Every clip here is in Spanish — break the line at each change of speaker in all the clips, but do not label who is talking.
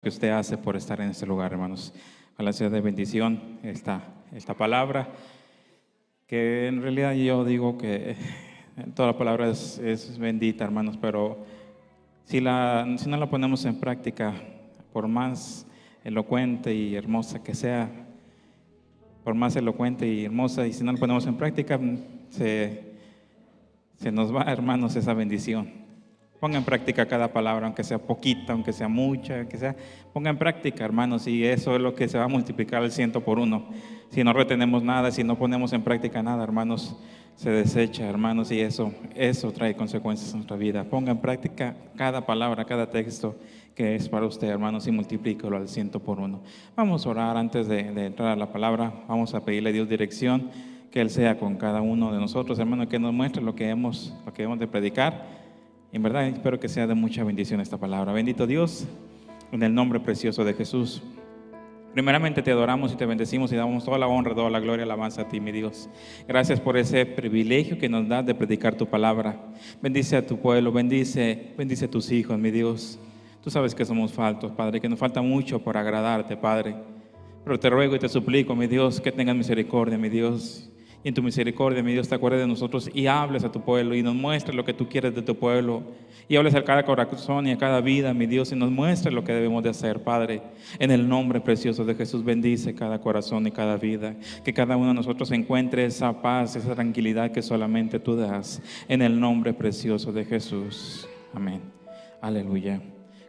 que usted hace por estar en este lugar, hermanos. Ojalá sea de bendición esta palabra, que en realidad yo digo que toda la palabra es bendita, hermanos, pero si no la ponemos en práctica, por más elocuente y hermosa que sea, por más elocuente y hermosa, y si no la ponemos en práctica, se nos va, hermanos, esa bendición. Ponga en práctica cada palabra, aunque sea poquita, aunque sea mucha, aunque sea, ponga en práctica, hermanos, y eso es lo que se va a multiplicar al 100 por uno. Si no retenemos nada, si no ponemos en práctica nada, hermanos, se desecha, hermanos, y eso trae consecuencias en nuestra vida. Ponga en práctica cada palabra, cada texto que es para usted, hermanos, y multiplíquelo al 100 por uno. Vamos a orar antes de entrar a la palabra. Vamos a pedirle a Dios dirección, que Él sea con cada uno de nosotros, hermanos, que nos muestre lo que hemos de predicar. En verdad espero que sea de mucha bendición esta palabra. Bendito Dios, en el nombre precioso de Jesús. Primeramente te adoramos y te bendecimos y damos toda la honra, toda la gloria, alabanza a ti, mi Dios. Gracias por ese privilegio que nos das de predicar tu palabra. Bendice a tu pueblo, bendice a tus hijos, mi Dios. Tú sabes que somos faltos, Padre, que nos falta mucho por agradarte, Padre. Pero te ruego y te suplico, mi Dios, que tengas misericordia, mi Dios. Y en tu misericordia, mi Dios, te acuerdes de nosotros y hables a tu pueblo y nos muestres lo que tú quieres de tu pueblo. Y hables a cada corazón y a cada vida, mi Dios, y nos muestres lo que debemos de hacer, Padre. En el nombre precioso de Jesús, bendice cada corazón y cada vida. Que cada uno de nosotros encuentre esa paz, esa tranquilidad que solamente tú das. En el nombre precioso de Jesús. Amén. Aleluya.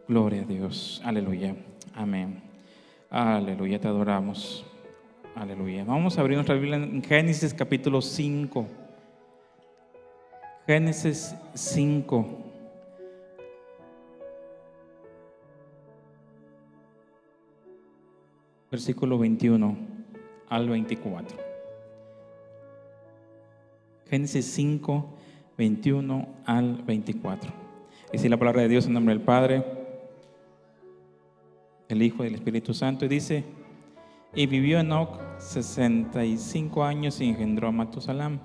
Gloria a Dios. Aleluya. Amén. Aleluya. Te adoramos. Aleluya. Vamos a abrir nuestra Biblia en Génesis capítulo 5. Génesis 5. Versículo 21 al 24. Génesis 5, 21 al 24. Y si la palabra de Dios en nombre del Padre, el Hijo y el Espíritu Santo, y dice: y vivió Enoc 65 años y engendró a Matusalam.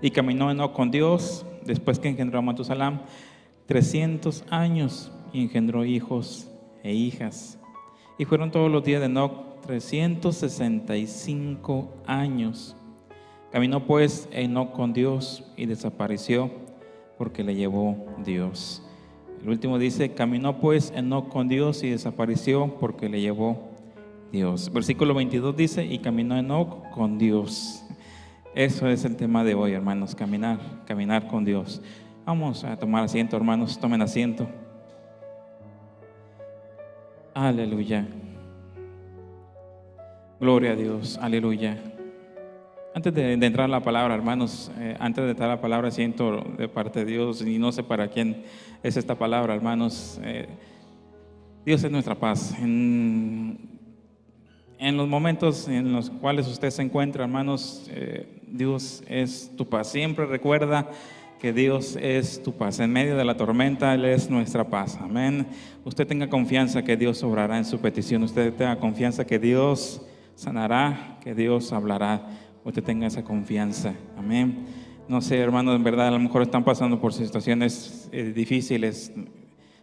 Y caminó Enoc con Dios después que engendró a Matusalam 300 años y engendró hijos e hijas. Y fueron todos los días de Enoc 365 años. Caminó pues Enoc con Dios y desapareció porque le llevó Dios. El último dice: caminó pues Enoc con Dios y desapareció porque le llevó Dios. Versículo 22 dice: y caminó Enoc con Dios. Eso es el tema de hoy, hermanos, caminar con Dios. Vamos a tomar asiento, hermanos, tomen asiento. Aleluya. Gloria a Dios, aleluya. Antes de entrar a la palabra, hermanos, antes de entrar a la palabra, siento de parte de Dios, y no sé para quién es esta palabra, hermanos. Dios es nuestra paz. En los momentos en los cuales usted se encuentra, hermanos, Dios es tu paz. Siempre recuerda que Dios es tu paz. En medio de la tormenta, Él es nuestra paz. Amén. Usted tenga confianza que Dios obrará en su petición. Usted tenga confianza que Dios sanará, que Dios hablará. Usted tenga esa confianza. Amén. No sé, hermanos, en verdad, a lo mejor están pasando por situaciones difíciles.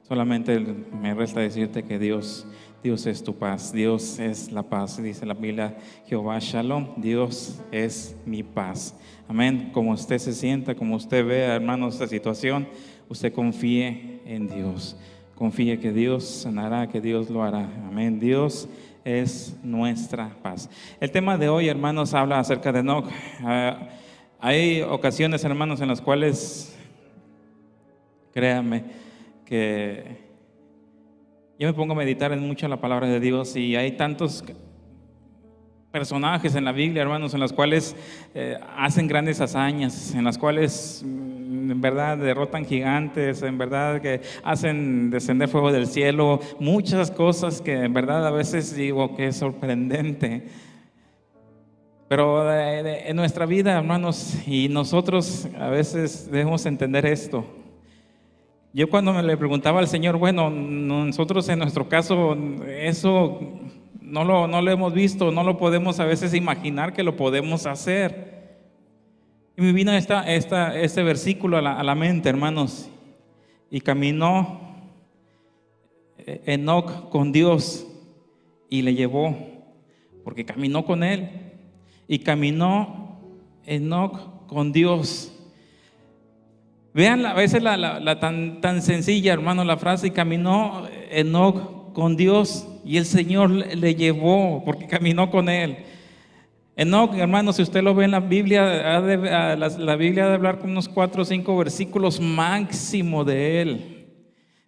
Solamente me resta decirte que Dios es tu paz, Dios es la paz. Dice la Biblia: Jehová Shalom, Dios es mi paz. Amén. Como usted se sienta, como usted vea, hermanos, esta situación, usted confíe en Dios. Confíe que Dios sanará, que Dios lo hará. Amén. Dios es nuestra paz. El tema de hoy, hermanos, habla acerca de Enoc. Hay ocasiones, hermanos, en las cuales, créanme, que yo me pongo a meditar en mucho la palabra de Dios, y hay tantos personajes en la Biblia, hermanos, en los cuales hacen grandes hazañas, en las cuales en verdad derrotan gigantes, en verdad que hacen descender fuego del cielo, muchas cosas que en verdad a veces digo que es sorprendente. Pero en nuestra vida, hermanos, y nosotros a veces debemos entender esto. Yo cuando me le preguntaba al Señor, bueno, nosotros en nuestro caso eso no lo hemos visto, no lo podemos a veces imaginar que lo podemos hacer. Y me vino este versículo a la mente, hermanos. Y caminó Enoc con Dios y le llevó, porque caminó con él. Y caminó Enoc con Dios. Vean a veces la tan sencilla, hermano, la frase: y caminó Enoc con Dios y el Señor le llevó, porque caminó con él. Enoc, hermano, si usted lo ve en la Biblia, la Biblia ha de hablar con unos 4 o 5 versículos máximo de él.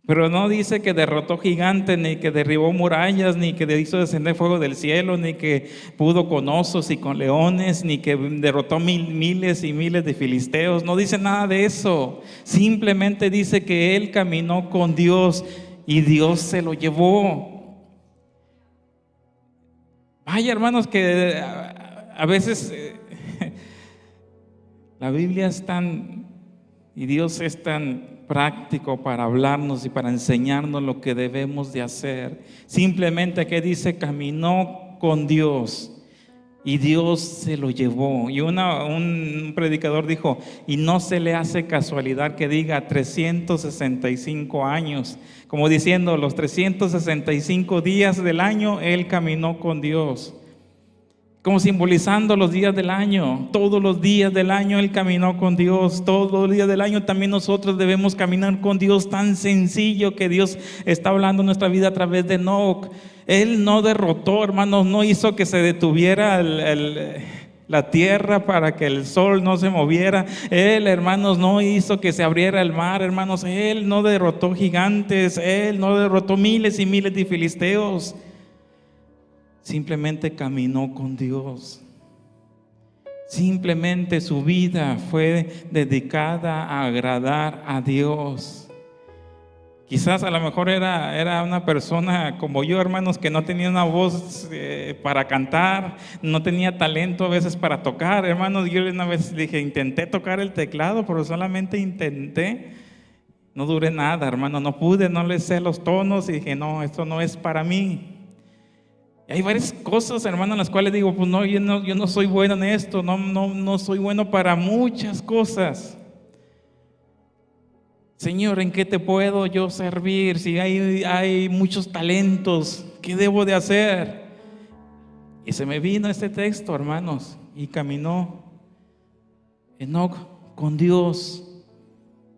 Pero no dice que derrotó gigantes, ni que derribó murallas, ni que hizo descender fuego del cielo, ni que pudo con osos y con leones, ni que derrotó miles y miles de filisteos. No dice nada de eso. Simplemente dice que él caminó con Dios y Dios se lo llevó. Vaya, hermanos, que a veces la Biblia es tan, y Dios es tan práctico para hablarnos y para enseñarnos lo que debemos de hacer. Simplemente que dice: caminó con Dios y Dios se lo llevó. Y un predicador dijo: y no se le hace casualidad que diga 365 años, como diciendo, los 365 días del año él caminó con Dios, como simbolizando los días del año. Todos los días del año él caminó con Dios. Todos los días del año también nosotros debemos caminar con Dios. Tan sencillo que Dios está hablando en nuestra vida a través de Enoc. Él no derrotó, hermanos, no hizo que se detuviera la tierra para que el sol no se moviera. Él, hermanos, no hizo que se abriera el mar, hermanos. Él no derrotó gigantes. Él no derrotó miles y miles de filisteos. Simplemente caminó con Dios. Simplemente su vida fue dedicada a agradar a Dios. Quizás a lo mejor era una persona como yo, hermanos, que no tenía una voz para cantar, no tenía talento a veces para tocar. Hermanos, yo una vez dije, intenté tocar el teclado, pero solamente intenté. No duré nada, hermano, no pude, no le sé los tonos y dije, no, esto no es para mí. Y hay varias cosas, hermano, en las cuales digo, pues no, yo no soy bueno en esto, no soy bueno para muchas cosas. Señor, ¿en qué te puedo yo servir? Si hay muchos talentos, ¿qué debo de hacer? Y se me vino este texto, hermanos, y caminó Enoc con Dios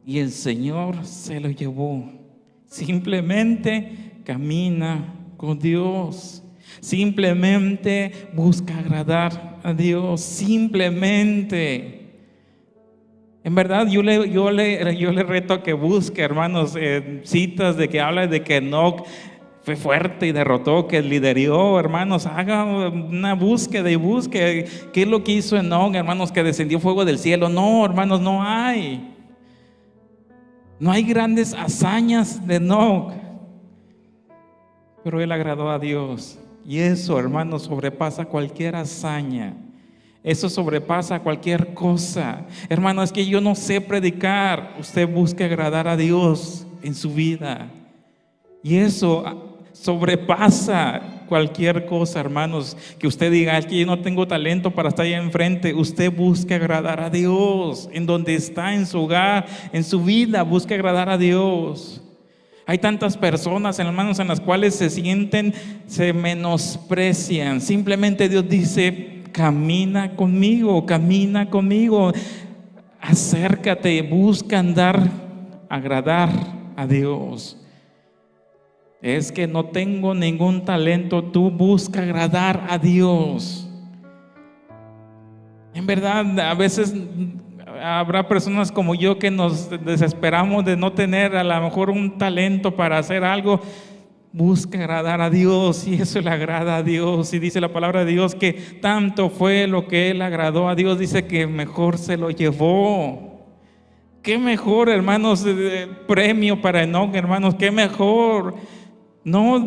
y el Señor se lo llevó. Simplemente camina con Dios. Simplemente busca agradar a Dios. Simplemente. En verdad, yo le reto a que busque, hermanos, citas de que habla de que Enoc fue fuerte y derrotó, que lideró, hermanos. Haga una búsqueda y busque qué es lo que hizo Enoc, hermanos, que descendió fuego del cielo. No, hermanos, no hay grandes hazañas de Enoc, pero él agradó a Dios. Y eso, hermanos, sobrepasa cualquier hazaña. Eso sobrepasa cualquier cosa. Hermano, es que yo no sé predicar. Usted busque agradar a Dios en su vida. Y eso sobrepasa cualquier cosa, hermanos. Que usted diga, es que yo no tengo talento para estar ahí enfrente. Usted busque agradar a Dios. En donde está, en su hogar, en su vida, busque agradar a Dios. Hay tantas personas, hermanos, en las cuales se menosprecian. Simplemente Dios dice, camina conmigo, acércate, busca agradar a Dios. Es que no tengo ningún talento, tú busca agradar a Dios. En verdad, a veces habrá personas como yo que nos desesperamos de no tener a lo mejor un talento para hacer algo. Busca agradar a Dios y eso le agrada a Dios. Y dice la palabra de Dios que tanto fue lo que él agradó a Dios, dice que mejor se lo llevó. Qué mejor, hermanos, premio para Enoc, hermanos, qué mejor. No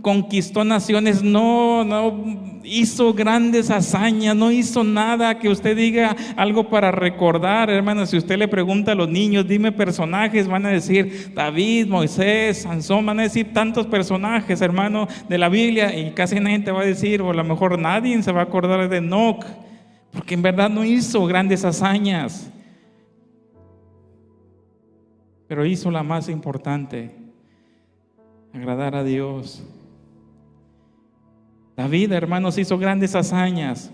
conquistó naciones, no hizo grandes hazañas, no hizo nada que usted diga algo para recordar, hermanos. Si usted le pregunta a los niños, dime personajes, van a decir David, Moisés, Sansón, van a decir tantos personajes, hermano, de la Biblia, y casi nadie te va a decir, o a lo mejor nadie se va a acordar de Enoc, porque en verdad no hizo grandes hazañas, pero hizo la más importante. agradar a Dios. David, hermanos, hizo grandes hazañas,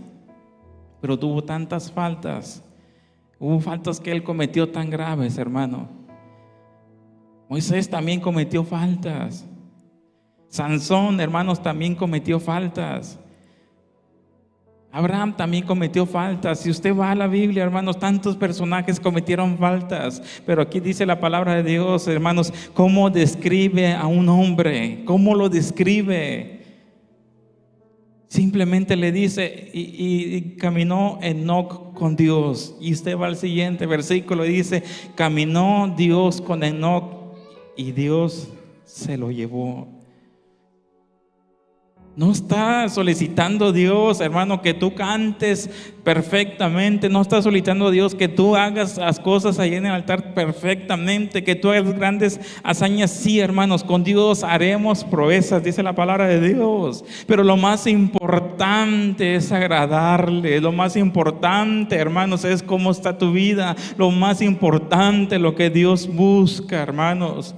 pero tuvo tantas faltas. Hubo faltas que él cometió tan graves, hermano. Moisés también cometió faltas. Sansón, hermanos, también cometió faltas. Abraham también cometió faltas. Si usted va a la Biblia, hermanos, tantos personajes cometieron faltas. Pero aquí dice la palabra de Dios, hermanos, cómo describe a un hombre, cómo lo describe. Simplemente le dice, y caminó Enoc con Dios. Y usted va al siguiente versículo y dice, caminó Dios con Enoc y Dios se lo llevó. No está solicitando Dios, hermano, que tú cantes perfectamente. No está solicitando Dios que tú hagas las cosas ahí en el altar perfectamente, que tú hagas grandes hazañas. Sí, hermanos, con Dios haremos proezas, dice la palabra de Dios. Pero lo más importante es agradarle. Lo más importante, hermanos, es cómo está tu vida. Lo más importante, lo que Dios busca, hermanos,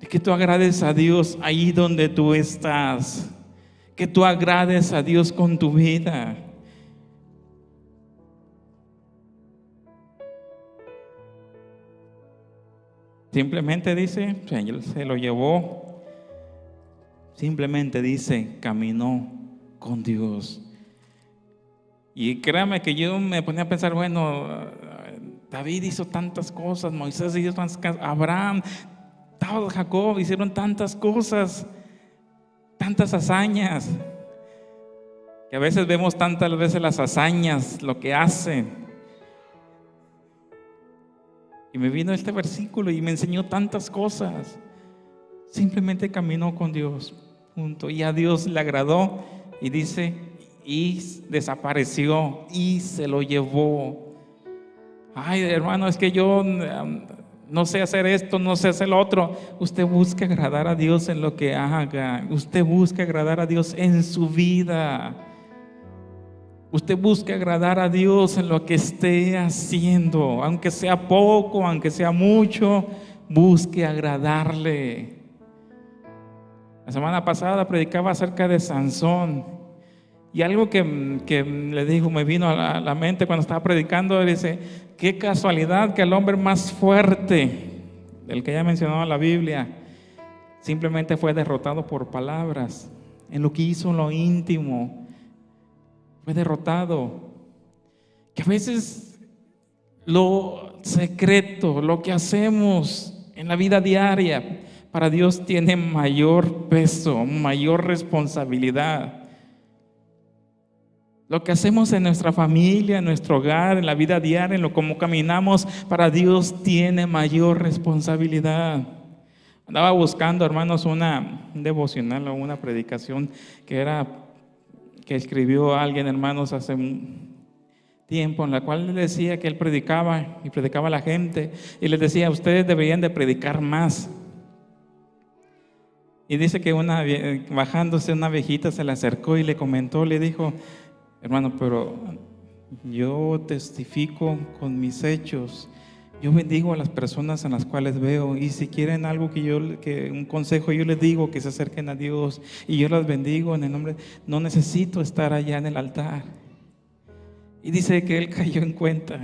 es que tú agrades a Dios ahí donde tú estás, que tú agrades a Dios con tu vida. Simplemente dice, Señor se lo llevó. Simplemente dice, caminó con Dios. Y créame que yo me ponía a pensar, bueno, David hizo tantas cosas, Moisés hizo tantas cosas, Abraham, Jacob hicieron tantas cosas, tantas hazañas, que a veces vemos tantas veces las hazañas, lo que hacen. Y me vino este versículo y me enseñó tantas cosas. Simplemente caminó con Dios, punto. Y a Dios le agradó y dice, y desapareció y se lo llevó. Ay, hermano, es que yo no sé hacer esto, no sé hacer lo otro. Usted busca agradar a Dios en lo que haga. Usted busca agradar a Dios en su vida. Usted busca agradar a Dios en lo que esté haciendo. Aunque sea poco, aunque sea mucho, busque agradarle. La semana pasada predicaba acerca de Sansón. Y algo que le dijo, me vino a la mente cuando estaba predicando, dice, qué casualidad que el hombre más fuerte, del que ya mencionaba la Biblia, simplemente fue derrotado por palabras, en lo que hizo en lo íntimo, fue derrotado. Que a veces lo secreto, lo que hacemos en la vida diaria, para Dios tiene mayor peso, mayor responsabilidad. Lo que hacemos en nuestra familia, en nuestro hogar, en la vida diaria, en lo como caminamos, para Dios tiene mayor responsabilidad. Andaba buscando, hermanos, un devocional o una predicación que escribió alguien, hermanos, hace un tiempo, en la cual le decía que él predicaba y predicaba a la gente y les decía, ustedes deberían de predicar más. Y dice que bajándose una viejita se le acercó y le comentó, le dijo, hermano, pero yo testifico con mis hechos. Yo bendigo a las personas en las cuales veo, y si quieren algo que un consejo, yo les digo que se acerquen a Dios y yo las bendigo en el nombre. No necesito estar allá en el altar. Y dice que él cayó en cuenta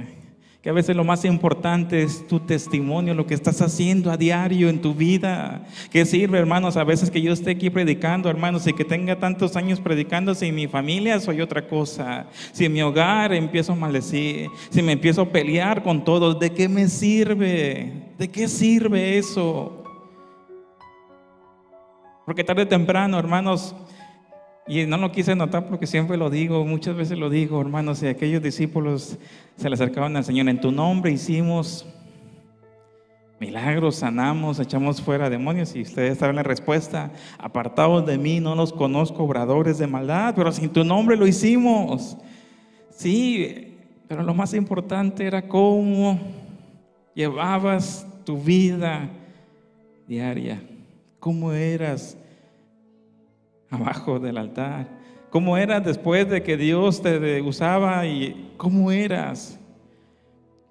que a veces lo más importante es tu testimonio, lo que estás haciendo a diario en tu vida. ¿Qué sirve, hermanos? A veces que yo esté aquí predicando, hermanos, y que tenga tantos años predicando, si en mi familia soy otra cosa, si en mi hogar empiezo a maldecir, si me empiezo a pelear con todos, ¿de qué me sirve? ¿De qué sirve eso? Porque tarde o temprano, hermanos, y no lo quise notar porque siempre lo digo, muchas veces lo digo, hermanos, si aquellos discípulos se le acercaban al Señor, en tu nombre hicimos milagros, sanamos, echamos fuera demonios, y ustedes saben la respuesta, apartados de mí, no los conozco, obradores de maldad, pero sin tu nombre lo hicimos. Sí, pero lo más importante era cómo llevabas tu vida diaria, cómo eras abajo del altar, cómo eras después de que Dios te usaba y cómo eras.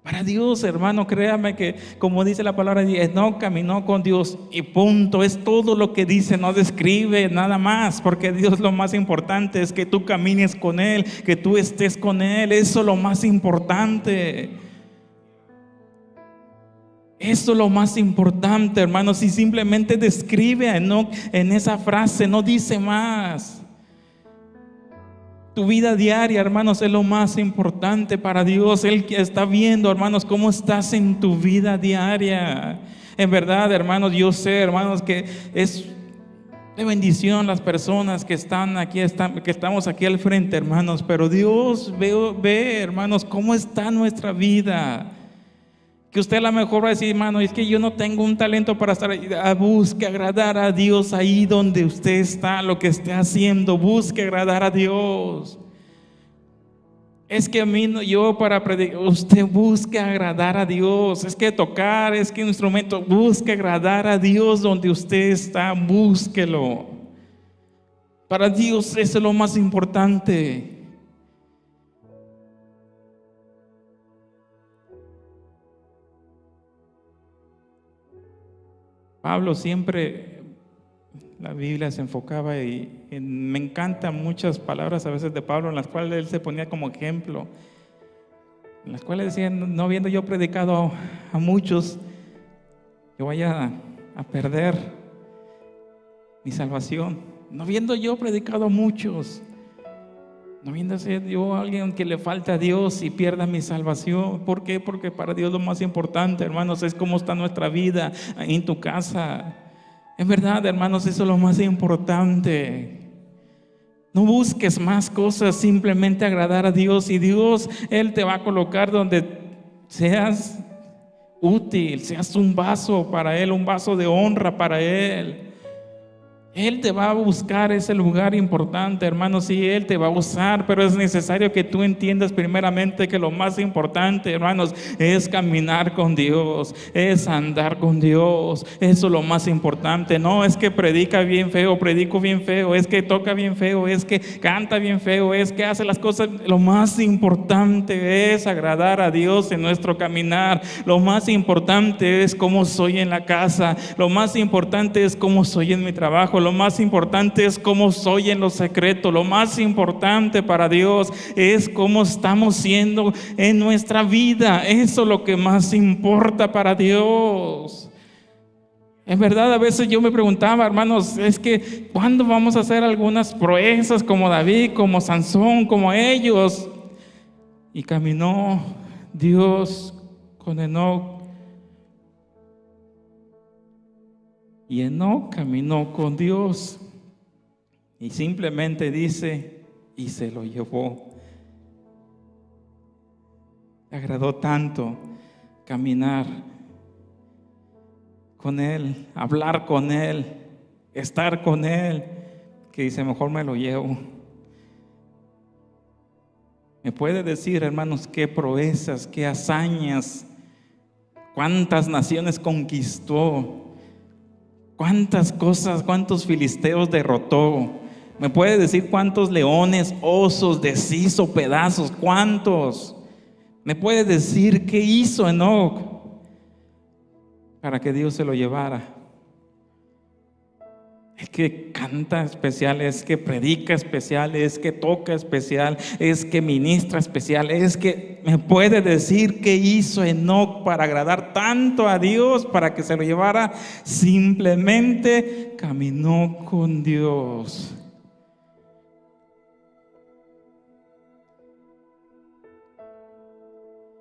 Para Dios, hermano, créame que como dice la palabra, Enoc caminó con Dios y punto. Es todo lo que dice, no describe nada más, porque Dios lo más importante es que tú camines con Él, que tú estés con Él. Eso es lo más importante. Eso es lo más importante, hermano. Si simplemente describe a Enoc en esa frase, no dice más. Tu vida diaria, hermanos, es lo más importante para Dios. Él está viendo, hermanos, cómo estás en tu vida diaria. En verdad, hermanos, yo sé, hermanos, que es de bendición las personas que están aquí, que estamos aquí al frente, hermanos. Pero Dios ve, hermanos, cómo está nuestra vida. Que usted a lo mejor va a decir, hermano, es que yo no tengo un talento para estar ahí. Busque agradar a Dios ahí donde usted está, lo que esté haciendo. Busque agradar a Dios. Es que a mí yo para predicar, usted busque agradar a Dios. Es que tocar, es que instrumento, busque agradar a Dios donde usted está, búsquelo. Para Dios eso es lo más importante. Pablo siempre, la Biblia se enfocaba y me encantan muchas palabras a veces de Pablo en las cuales él se ponía como ejemplo, en las cuales decía, no habiendo yo predicado a muchos, yo vaya a perder mi salvación, no habiendo yo predicado a muchos, no viendo ser yo alguien que le falta a Dios y pierda mi salvación. ¿Por qué? Porque para Dios lo más importante, hermanos, es cómo está nuestra vida ahí en tu casa. En verdad, hermanos, eso es lo más importante. No busques más cosas, simplemente agradar a Dios. Y Dios, Él te va a colocar donde seas útil, seas un vaso para Él, un vaso de honra para Él. Él te va a buscar ese lugar importante, hermanos, sí, Él te va a usar, pero es necesario que tú entiendas primeramente que lo más importante, hermanos, es caminar con Dios, es andar con Dios. Eso es lo más importante. No es que predica bien feo, predico bien feo, es que toca bien feo, es que canta bien feo, es que hace las cosas. Lo más importante es agradar a Dios en nuestro caminar. Lo más importante es cómo soy en la casa. Lo más importante es cómo soy en mi trabajo. Lo más importante es cómo soy en lo secreto. Lo más importante para Dios es cómo estamos siendo en nuestra vida. Eso es lo que más importa para Dios. En verdad, a veces yo me preguntaba, hermanos, es que ¿cuándo vamos a hacer algunas proezas como David, como Sansón, como ellos? Y caminó Dios con Enoc. Y Enoc caminó con Dios y simplemente dice, y se lo llevó. Le agradó tanto caminar con Él, hablar con Él, estar con Él, que dice, mejor me lo llevo. ¿Me puede decir, hermanos, qué proezas, qué hazañas, cuántas naciones conquistó? ¿Cuántas cosas, cuántos filisteos derrotó? ¿Me puede decir cuántos leones, osos deshizo pedazos? ¿Cuántos? ¿Me puede decir qué hizo Enoc para que Dios se lo llevara? Es que canta especial, es que predica especial, es que toca especial, es que ministra especial, es que me puede decir qué hizo Enoc para agradar tanto a Dios, para que se lo llevara. Simplemente caminó con Dios.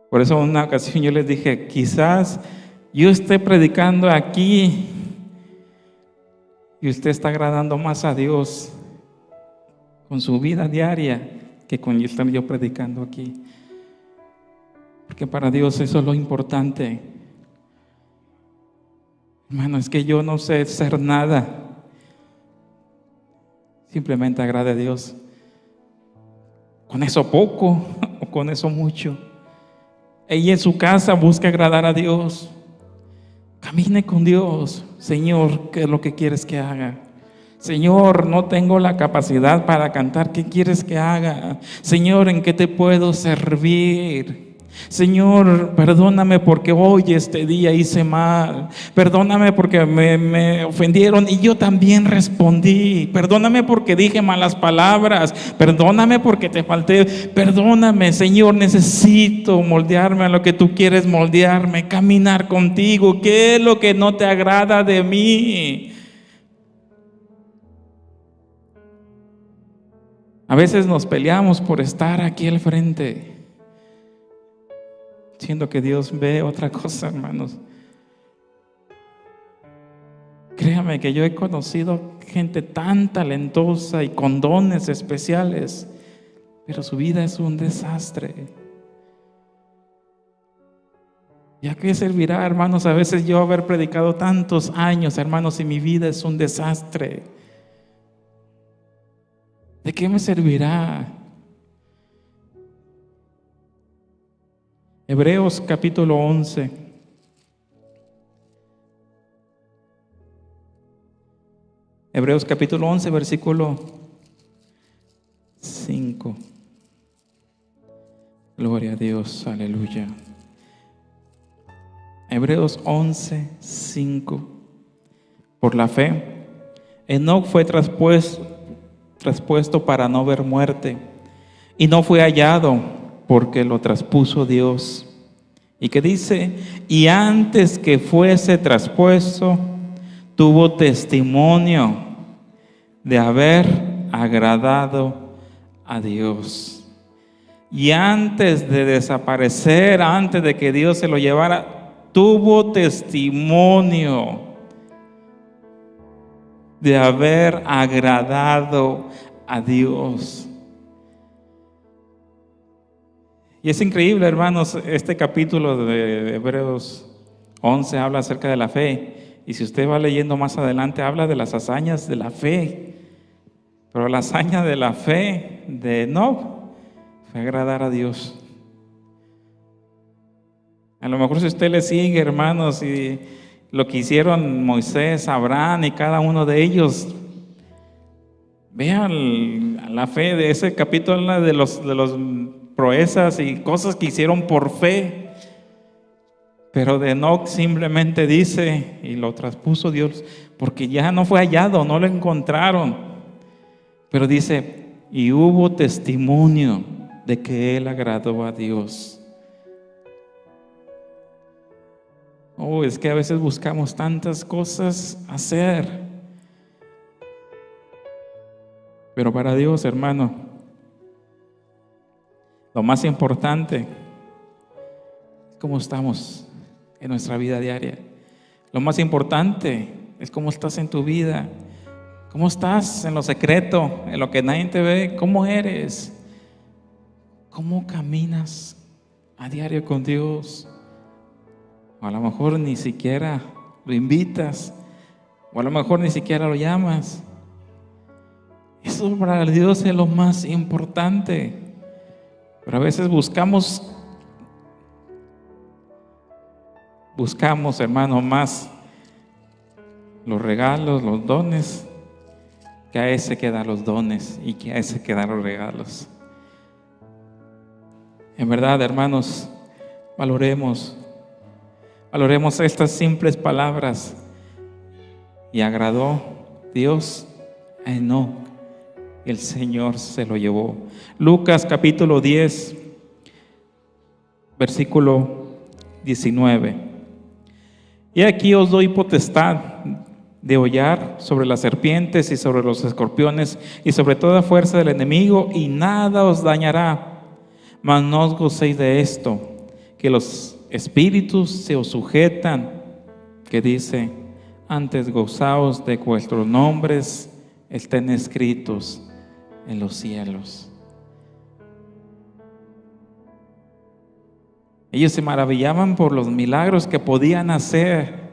Por eso en una ocasión yo les dije, quizás yo esté predicando aquí y usted está agradando más a Dios con su vida diaria que con estar yo predicando aquí. Porque para Dios eso es lo importante. Hermano, es que yo no sé ser nada. Simplemente agrade a Dios. Con eso poco o con eso mucho. Ella en su casa busca agradar a Dios. Camine con Dios. Señor, ¿qué es lo que quieres que haga? Señor, no tengo la capacidad para cantar. ¿Qué quieres que haga? Señor, ¿en qué te puedo servir? Señor, perdóname porque hoy este día hice mal. Perdóname porque me ofendieron y yo también respondí. Perdóname porque dije malas palabras. Perdóname porque te falté. Perdóname, Señor, necesito moldearme a lo que tú quieres moldearme, caminar contigo. ¿Qué es lo que no te agrada de mí? A veces nos peleamos por estar aquí al frente, siendo que Dios ve otra cosa, hermanos. Créame que yo he conocido gente tan talentosa y con dones especiales, pero su vida es un desastre. ¿Y a qué servirá, hermanos, a veces yo haber predicado tantos años, hermanos, y mi vida es un desastre? ¿De qué me servirá? Hebreos capítulo 11. Hebreos capítulo 11, versículo 5. Gloria a Dios, aleluya. Hebreos 11, 5. Por la fe, Enoc fue traspuesto para no ver muerte, y no fue hallado porque lo traspuso Dios. ¿Y qué dice? Y antes que fuese traspuesto, tuvo testimonio de haber agradado a Dios. Y antes de desaparecer, antes de que Dios se lo llevara, tuvo testimonio de haber agradado a Dios. Y es increíble, hermanos, este capítulo de Hebreos 11 habla acerca de la fe. Y si usted va leyendo más adelante, habla de las hazañas de la fe. Pero la hazaña de la fe de Enoc fue agradar a Dios. A lo mejor si usted le sigue, hermanos, y lo que hicieron Moisés, Abraham y cada uno de ellos, vean la fe de ese capítulo de los proezas y cosas que hicieron por fe. Pero de Enoc simplemente dice, y lo traspuso Dios, porque ya no fue hallado, no lo encontraron. Pero dice, y hubo testimonio de que él agradó a Dios. Oh, es que a veces buscamos tantas cosas hacer. Pero para Dios, hermano, lo más importante es cómo estamos en nuestra vida diaria. Lo más importante es cómo estás en tu vida. ¿Cómo estás en lo secreto, en lo que nadie te ve? ¿Cómo eres? ¿Cómo caminas a diario con Dios? O a lo mejor ni siquiera lo invitas, o a lo mejor ni siquiera lo llamas. Eso para Dios es lo más importante. Pero a veces buscamos, hermano, más los regalos, los dones, que a ese que da los dones y que a ese que da los regalos. En verdad, hermanos, valoremos estas simples palabras. Y agradó Dios a Enoc, el Señor se lo llevó. Lucas capítulo 10, versículo 19. Y aquí os doy potestad de hollar sobre las serpientes y sobre los escorpiones y sobre toda fuerza del enemigo, y nada os dañará. Mas no os gocéis de esto, que los espíritus se os sujetan, que dice, antes gozaos de que vuestros nombres estén escritos en los cielos. Ellos se maravillaban por los milagros que podían hacer,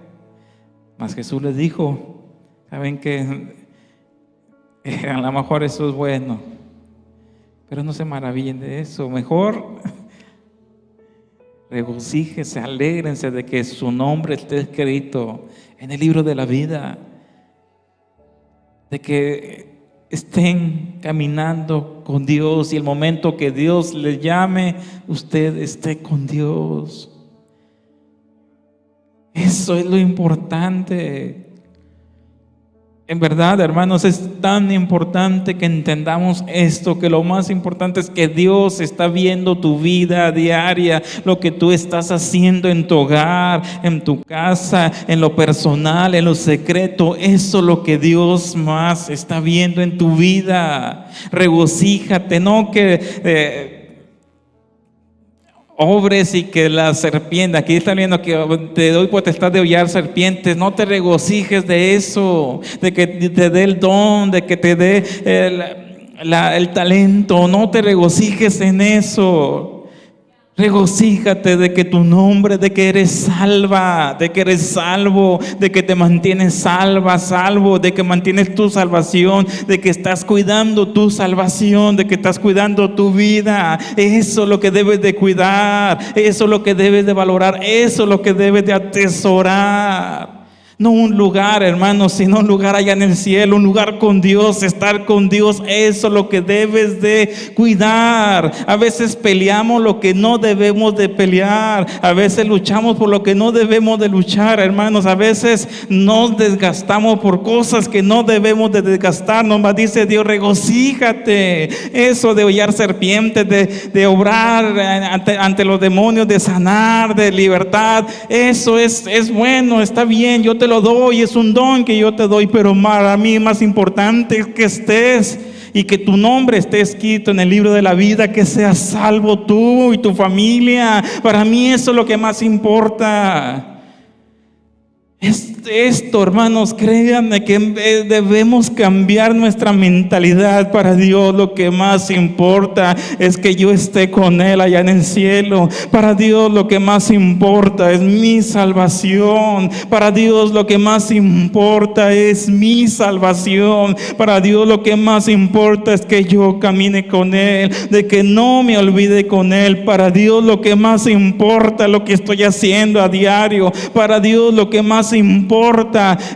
mas Jesús les dijo, saben que a lo mejor eso es bueno, pero no se maravillen de eso. Mejor regocíjense, alégrense de que su nombre esté escrito en el libro de la vida, de que estén caminando con Dios y el momento que Dios le llame, usted esté con Dios. Eso es lo importante. En verdad, hermanos, es tan importante que entendamos esto, que lo más importante es que Dios está viendo tu vida diaria, lo que tú estás haciendo en tu hogar, en tu casa, en lo personal, en lo secreto. Eso es lo que Dios más está viendo en tu vida. Regocíjate, no que obres y que la serpiente, aquí está viendo que te doy potestad de hollar serpientes. No te regocijes de eso, de que te dé el don, de que te dé el talento. No te regocijes en eso. Regocíjate de que tu nombre, de que eres salva, de que eres salvo, de que te mantienes salvo, de que mantienes tu salvación, de que estás cuidando tu salvación, de que estás cuidando tu vida. Eso es lo que debes de cuidar, eso es lo que debes de valorar, eso es lo que debes de atesorar. No un lugar, hermanos, sino un lugar allá en el cielo, un lugar con Dios, estar con Dios. Eso es lo que debes de cuidar. A veces peleamos lo que no debemos de pelear. A veces luchamos por lo que no debemos de luchar, hermanos. A veces nos desgastamos por cosas que no debemos de desgastarnos. Mas dice Dios, regocíjate. Eso de hollar serpientes, de obrar ante los demonios, de sanar, de libertad. Eso es bueno, está bien. Yo te lo doy, es un don que yo te doy, pero para mí más importante es que estés y que tu nombre esté escrito en el libro de la vida, que seas salvo tú y tu familia. Para mí eso es lo que más importa. Esto, hermanos, créanme que debemos cambiar nuestra mentalidad. Para Dios lo que más importa es que yo esté con Él allá en el cielo. Para Dios lo que más importa es mi salvación. Para Dios lo que más importa es mi salvación. Para Dios lo que más importa es que yo camine con Él, de que no me olvide con Él. Para Dios lo que más importa es lo que estoy haciendo a diario. Para Dios lo que más importa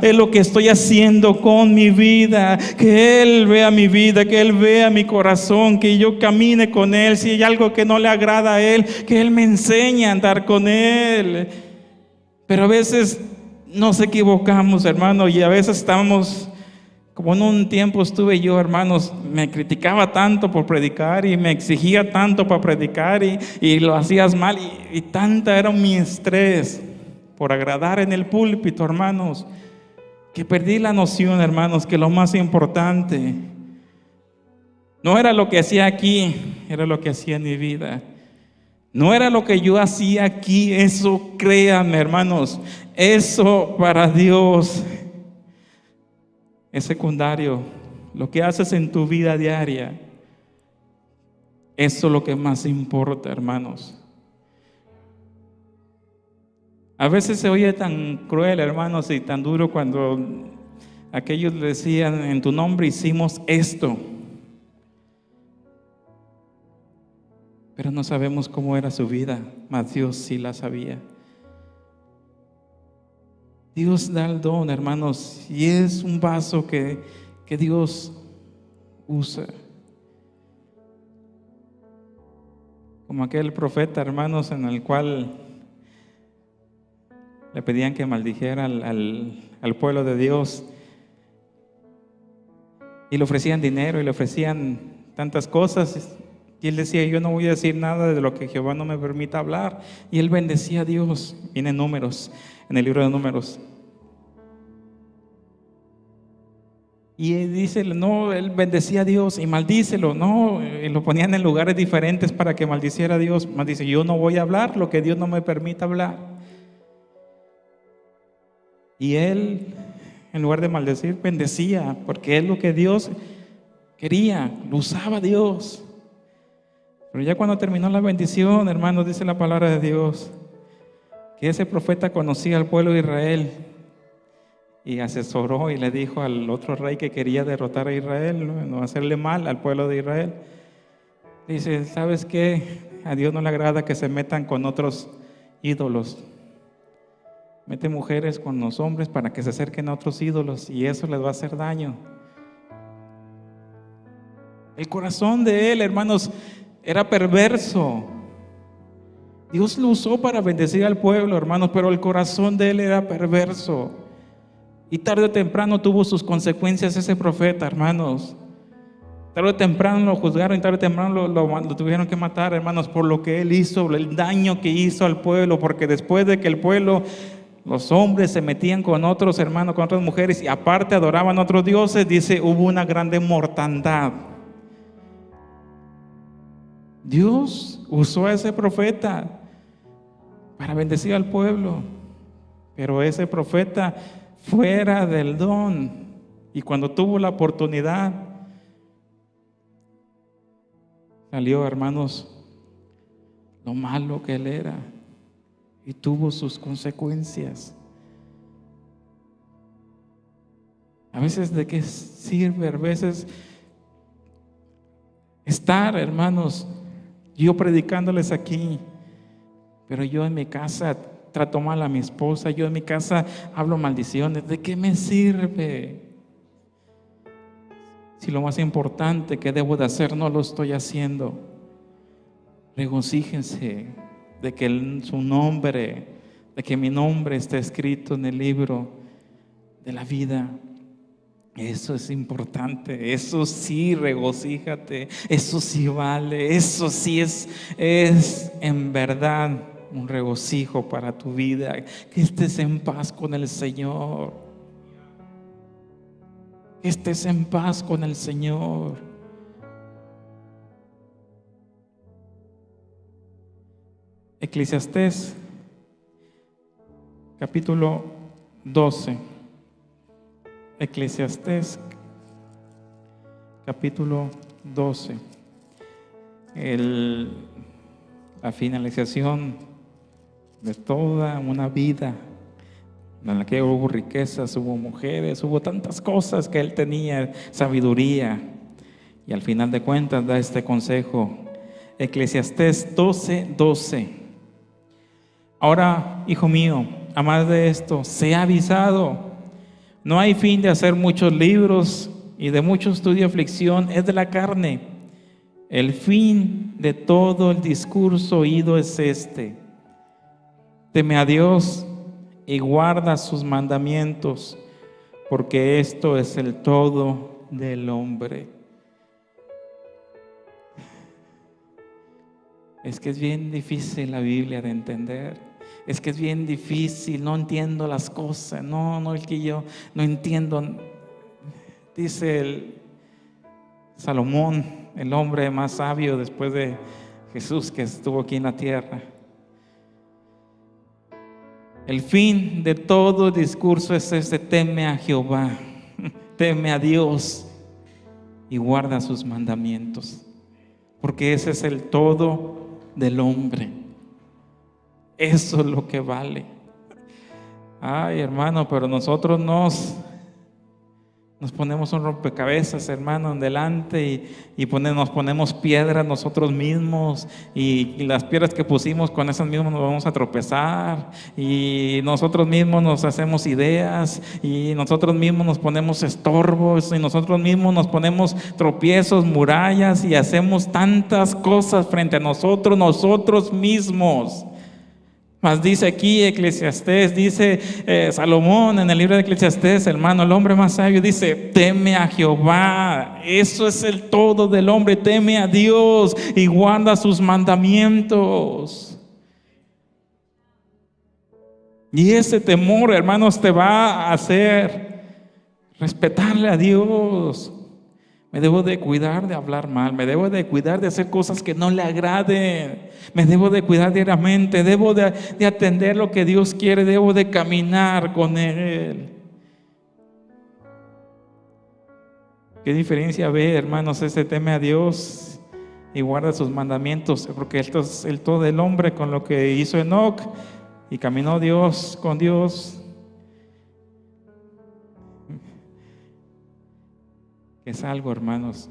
es lo que estoy haciendo con mi vida. Que Él vea mi vida, que Él vea mi corazón, que yo camine con Él. Si hay algo que no le agrada a Él, que Él me enseñe a andar con Él. Pero a veces nos equivocamos, hermano, y a veces estamos, como en un tiempo estuve yo, hermanos, me criticaba tanto por predicar y me exigía tanto para predicar y lo hacías mal y tanta era mi estrés por agradar en el púlpito, hermanos, que perdí la noción, hermanos, que lo más importante no era lo que hacía aquí, era lo que hacía en mi vida. No era lo que yo hacía aquí, eso créanme, hermanos, eso para Dios es secundario. Lo que haces en tu vida diaria, eso es lo que más importa, hermanos. A veces se oye tan cruel, hermanos, y tan duro cuando aquellos le decían, en tu nombre hicimos esto. Pero no sabemos cómo era su vida, mas Dios sí la sabía. Dios da el don, hermanos, y es un vaso que Dios usa. Como aquel profeta, hermanos, en el cual le pedían que maldijera al pueblo de Dios y le ofrecían dinero y le ofrecían tantas cosas, y él decía, yo no voy a decir nada de lo que Jehová no me permita hablar. Y él bendecía a Dios. Viene Números, en el libro de Números, y él dice, no, él bendecía a Dios y maldícelo, no, y lo ponían en lugares diferentes para que maldiciera a Dios. Mas dice, yo no voy a hablar lo que Dios no me permita hablar. Y él, en lugar de maldecir, bendecía, porque es lo que Dios quería, lo usaba Dios. Pero ya cuando terminó la bendición, hermanos, dice la palabra de Dios, que ese profeta conocía al pueblo de Israel y asesoró y le dijo al otro rey que quería derrotar a Israel, no hacerle mal al pueblo de Israel. Dice, ¿sabes qué? A Dios no le agrada que se metan con otros ídolos. Mete mujeres con los hombres para que se acerquen a otros ídolos y eso les va a hacer daño. El corazón de él, hermanos, era perverso. Dios lo usó para bendecir al pueblo, hermanos, pero el corazón de él era perverso. Y tarde o temprano tuvo sus consecuencias ese profeta, hermanos. Tarde o temprano lo juzgaron y tarde o temprano lo tuvieron que matar, hermanos, por lo que él hizo, el daño que hizo al pueblo, porque después de que el pueblo, los hombres se metían con otros hermanos, con otras mujeres y aparte adoraban a otros dioses, dice, hubo una grande mortandad. Dios usó a ese profeta para bendecir al pueblo, pero ese profeta fuera del don, y cuando tuvo la oportunidad salió, hermanos, lo malo que él era y tuvo sus consecuencias. A veces, ¿de qué sirve? A veces estar, hermanos, yo predicándoles aquí, pero yo en mi casa trato mal a mi esposa, yo en mi casa hablo maldiciones. ¿De qué me sirve? Si lo más importante que debo de hacer no lo estoy haciendo. Regocíjense de que su nombre, de que mi nombre está escrito en el libro de la vida. Eso es importante, eso sí, regocíjate, eso sí vale, eso sí es en verdad un regocijo para tu vida, que estés en paz con el Señor, que estés en paz con el Señor. Eclesiastés capítulo 12. Eclesiastés capítulo 12. La finalización de toda una vida en la que hubo riquezas, hubo mujeres, hubo tantas cosas que él tenía, sabiduría, y al final de cuentas da este consejo. Eclesiastés 12:12. Ahora, hijo mío, a más de esto, sea avisado. No hay fin de hacer muchos libros y de mucho estudio y aflicción es de la carne. El fin de todo el discurso oído es este: teme a Dios y guarda sus mandamientos, porque esto es el todo del hombre. Es que es bien difícil la Biblia de entender. Es que es bien difícil, no entiendo las cosas. No, es que yo no entiendo. Dice el Salomón, el hombre más sabio después de Jesús que estuvo aquí en la tierra. El fin de todo discurso es este: teme a Jehová, teme a Dios y guarda sus mandamientos, porque ese es el todo del hombre. Eso es lo que vale. Ay, hermano, pero nosotros nos ponemos un rompecabezas, hermano, en delante y nos ponemos piedras nosotros mismos, y las piedras que pusimos, con esas mismas nos vamos a tropezar, y nosotros mismos nos hacemos ideas, y nosotros mismos nos ponemos estorbos, y nosotros mismos nos ponemos tropiezos, murallas, y hacemos tantas cosas frente a nosotros mismos. Mas dice aquí Eclesiastés, dice Salomón en el libro de Eclesiastés, hermano, el hombre más sabio dice: teme a Jehová. Eso es el todo del hombre. Teme a Dios y guarda sus mandamientos. Y ese temor, hermanos, te va a hacer respetarle a Dios. Me debo de cuidar de hablar mal, me debo de cuidar de hacer cosas que no le agraden, me debo de cuidar diariamente, debo de atender lo que Dios quiere, debo de caminar con Él. ¿Qué diferencia ve, hermanos, ese teme a Dios y guarda sus mandamientos? Porque esto es el todo del hombre, con lo que hizo Enoc y caminó con Dios. Es algo, hermanos,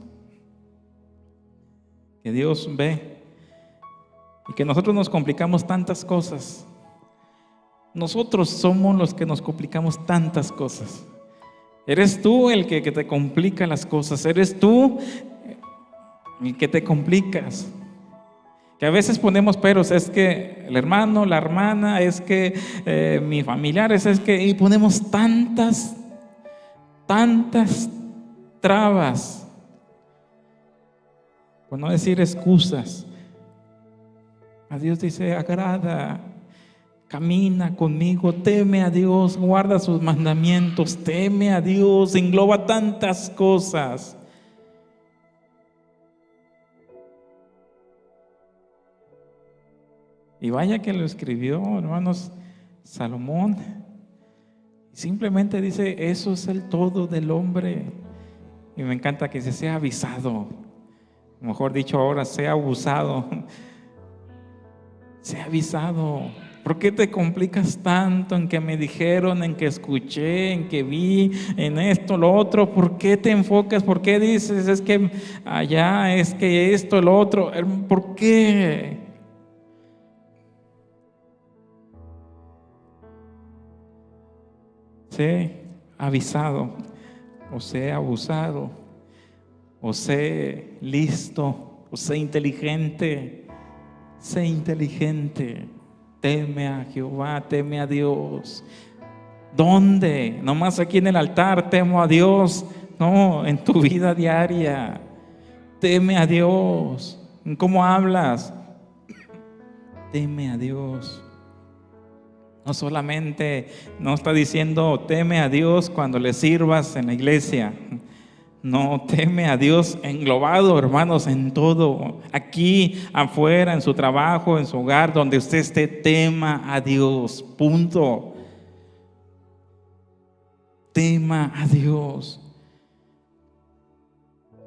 que Dios ve, y que nosotros nos complicamos tantas cosas. Nosotros somos los que nos complicamos tantas cosas. Eres tú el que te complica las cosas. Eres tú y que te complicas. Que a veces ponemos peros, es que el hermano, la hermana, es que mi familiar, es que, y ponemos tantas trabas, por no decir excusas. A Dios dice, agrada, camina conmigo, teme a Dios, guarda sus mandamientos, teme a Dios, engloba tantas cosas. Y vaya que lo escribió, hermanos, Salomón. Simplemente dice, eso es el todo del hombre. Y me encanta que se sea avisado. Mejor dicho ahora, sea abusado. Sea avisado. ¿Por qué te complicas tanto en que me dijeron, en que escuché, en que vi, en esto, lo otro? ¿Por qué te enfocas? ¿Por qué dices, es que allá, es que esto, lo otro? ¿Por qué? Sé avisado, o sé abusado, o sé listo, o sé inteligente. Sé inteligente, teme a Jehová, teme a Dios. ¿Dónde? Nomás aquí en el altar temo a Dios. No, en tu vida diaria, teme a Dios. ¿En cómo hablas? Teme a Dios. No solamente, no está diciendo teme a Dios cuando le sirvas en la iglesia. No, teme a Dios englobado, hermanos, en todo. Aquí, afuera, en su trabajo, en su hogar, donde usted esté, tema a Dios. Punto. Tema a Dios.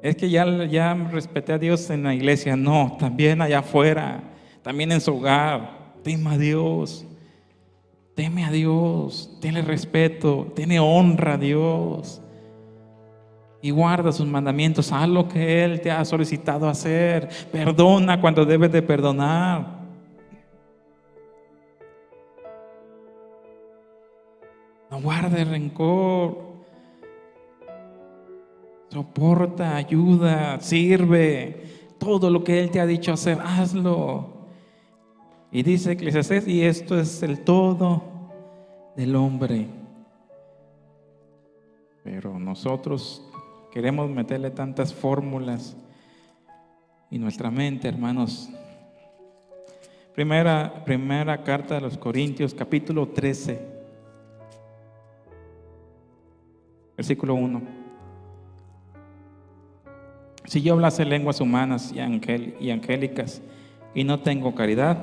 Es que ya respeté a Dios en la iglesia. No, también allá afuera, también en su hogar. Tema a Dios. Teme a Dios. Tiene respeto, tiene honra a Dios. Y guarda sus mandamientos, haz lo que Él te ha solicitado hacer, perdona cuando debes de perdonar. No guardes rencor, soporta, ayuda, sirve, todo lo que Él te ha dicho hacer, hazlo. Y dice Eclesiastés, y esto es el todo del hombre. Pero nosotros queremos meterle tantas fórmulas y nuestra mente, hermanos. Primera carta de los Corintios, capítulo 13, versículo 1. Si yo hablase lenguas humanas y angélicas y no tengo caridad,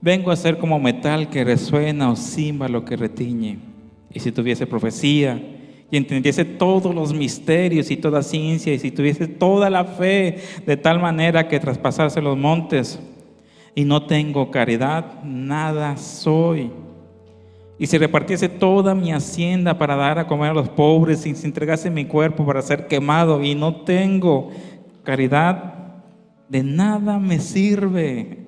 vengo a ser como metal que resuena o címbalo que retiñe. Y si tuviese profecía y entendiese todos los misterios y toda ciencia, y si tuviese toda la fe de tal manera que traspasase los montes, y no tengo caridad, nada soy. Y si repartiese toda mi hacienda para dar a comer a los pobres, y si entregase mi cuerpo para ser quemado, y no tengo caridad, de nada me sirve.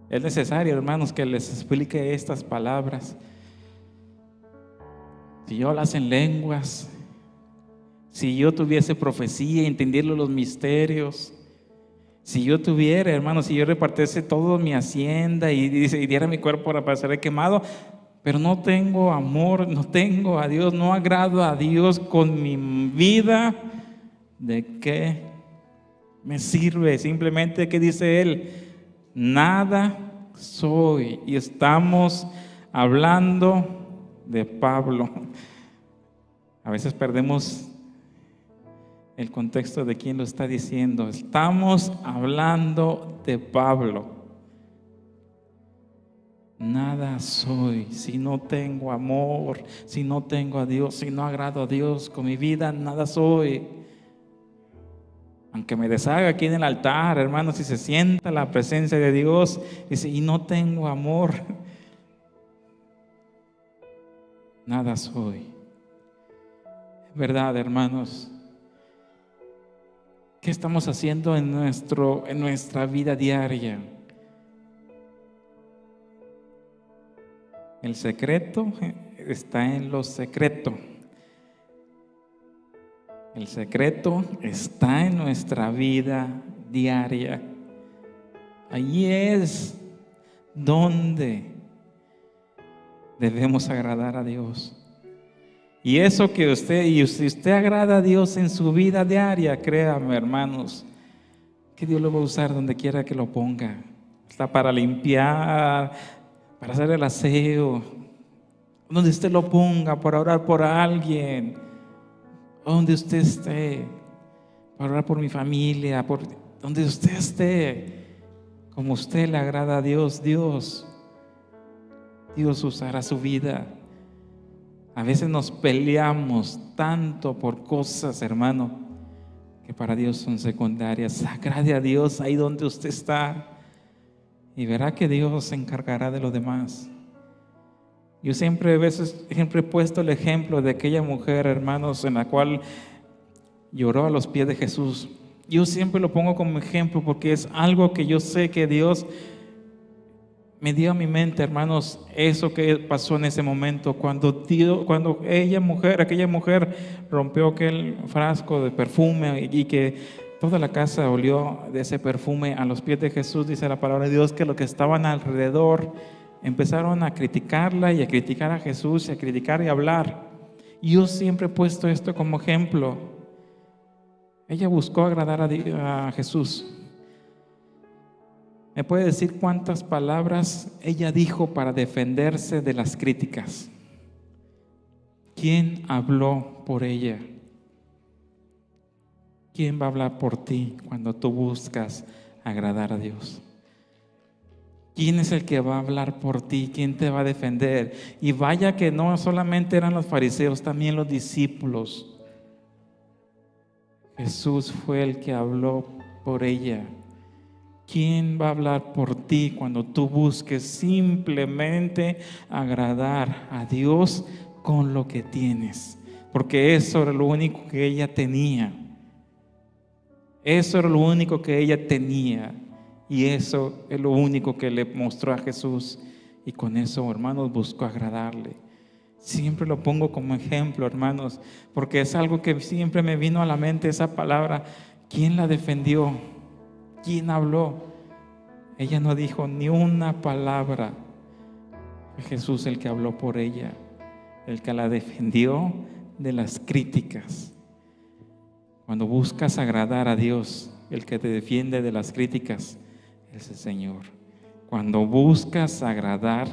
Es necesario, hermanos, que les explique estas palabras. Si yo hablas en lenguas, si yo tuviese profecía, entendiendo los misterios, si yo tuviera, hermanos, si yo repartiese toda mi hacienda y diera mi cuerpo para ser quemado, pero no tengo amor, no tengo a Dios, no agrado a Dios con mi vida, ¿de qué me sirve? Simplemente, ¿qué dice Él? Nada soy. Y estamos hablando de Pablo. A veces perdemos el contexto de quién lo está diciendo. Estamos hablando de Pablo. Nada soy si no tengo amor, si no tengo a Dios, si no agrado a Dios con mi vida, nada soy. Aunque me deshaga aquí en el altar, hermanos, si se sienta la presencia de Dios, dice, y no tengo amor, nada soy. ¿Verdad, hermanos? ¿Qué estamos haciendo en nuestra vida diaria? El secreto está en lo secreto. El secreto está en nuestra vida diaria. Allí es donde debemos agradar a Dios. Y eso que si usted agrada a Dios en su vida diaria, créame, hermanos, que Dios lo va a usar donde quiera que lo ponga. Está para limpiar, para hacer el aseo, donde usted lo ponga, para orar por alguien, donde usted esté, para orar por mi familia, por donde usted esté. Como usted le agrada a Dios, Dios usará su vida. A veces nos peleamos tanto por cosas, hermano, que para Dios son secundarias. Agrade a Dios ahí donde usted está y verá que Dios se encargará de lo demás. Yo siempre he puesto el ejemplo de aquella mujer, hermanos, en la cual lloró a los pies de Jesús. Yo siempre lo pongo como ejemplo porque es algo que yo sé que Dios me dio a mi mente, hermanos, eso que pasó en ese momento cuando aquella mujer rompió aquel frasco de perfume y que toda la casa olió de ese perfume a los pies de Jesús. Dice la palabra de Dios que los que estaban alrededor empezaron a criticarla y a criticar a Jesús y a criticar y a hablar. Y yo siempre he puesto esto como ejemplo. Ella buscó agradar a Jesús. ¿Me puede decir cuántas palabras ella dijo para defenderse de las críticas? ¿Quién habló por ella? ¿Quién va a hablar por ti cuando tú buscas agradar a Dios? ¿Quién es el que va a hablar por ti? ¿Quién te va a defender? Y vaya que no solamente eran los fariseos, también los discípulos. Jesús fue el que habló por ella. ¿Quién va a hablar por ti cuando tú busques simplemente agradar a Dios con lo que tienes? Porque eso era lo único que ella tenía. Eso era lo único que ella tenía. Y eso es lo único que le mostró a Jesús. Y con eso, hermanos, buscó agradarle. Siempre lo pongo como ejemplo, hermanos, porque es algo que siempre me vino a la mente esa palabra. ¿Quién la defendió? ¿Quién habló? Ella no dijo ni una palabra. Fue Jesús el que habló por ella, el que la defendió de las críticas. Cuando buscas agradar a Dios, el que te defiende de las críticas es el Señor. Cuando buscas agradar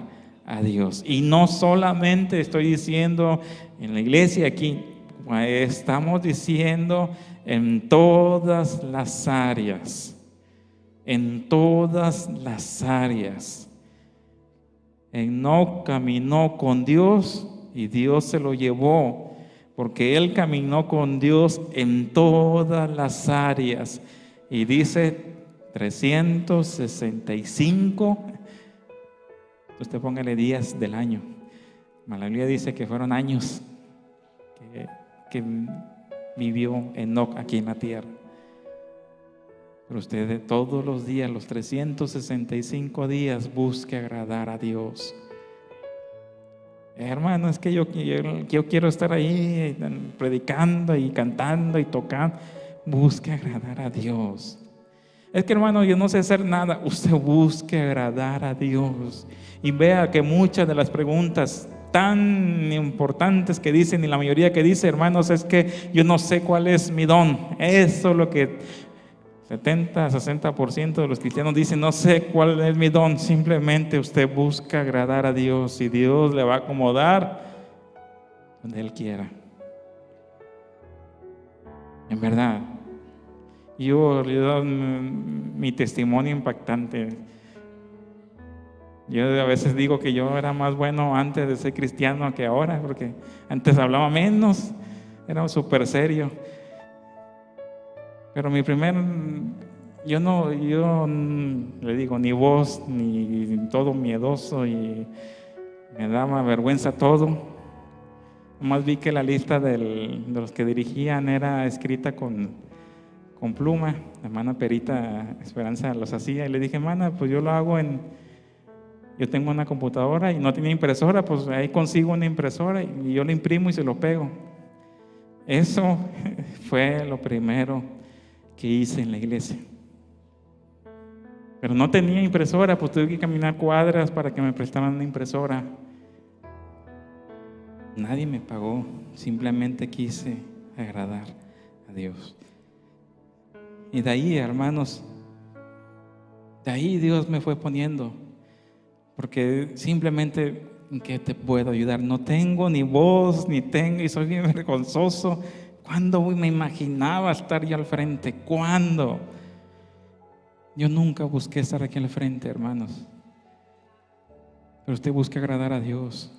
a Dios. Y no solamente estoy diciendo en la iglesia aquí, estamos diciendo en todas las áreas. En todas las áreas. Enoc caminó con Dios y Dios se lo llevó, porque él caminó con Dios en todas las áreas. Y dice 365, usted póngale días del año. La Biblia dice que fueron años que vivió Enoc aquí en la tierra. Pero usted todos los días, los 365 días, busque agradar a Dios. Hermano, es que yo quiero estar ahí predicando y cantando y tocando. Busque agradar a Dios. Es que, hermano, yo no sé hacer nada. Usted busque agradar a Dios. Y vea que muchas de las preguntas tan importantes que dicen, y la mayoría que dice, hermanos, es que yo no sé cuál es mi don. Eso es lo que 70-60% de los cristianos dicen: no sé cuál es mi don. Simplemente usted busca agradar a Dios y Dios le va a acomodar donde Él quiera. En verdad, yo mi testimonio impactante. Yo a veces digo que yo era más bueno antes de ser cristiano que ahora, porque antes hablaba menos, era súper serio. Pero yo le digo, ni voz, ni todo miedoso, y me daba vergüenza todo. Nomás vi que la lista de los que dirigían era escrita con pluma. La hermana Perita Esperanza los hacía, y le dije: hermana, pues yo lo hago yo tengo una computadora y no tenía impresora, pues ahí consigo una impresora y yo lo imprimo y se lo pego. Eso fue lo primero que hice en la iglesia. Pero no tenía impresora, pues tuve que caminar cuadras para que me prestaran una impresora. Nadie me pagó, simplemente quise agradar a Dios. Y de ahí, hermanos, de ahí Dios me fue poniendo, porque simplemente, ¿en qué te puedo ayudar? No tengo ni voz, ni tengo, y soy bien vergonzoso. ¿Cuándo me imaginaba estar yo al frente? ¿Cuándo? Yo nunca busqué estar aquí al frente, hermanos. Pero usted busca agradar a Dios.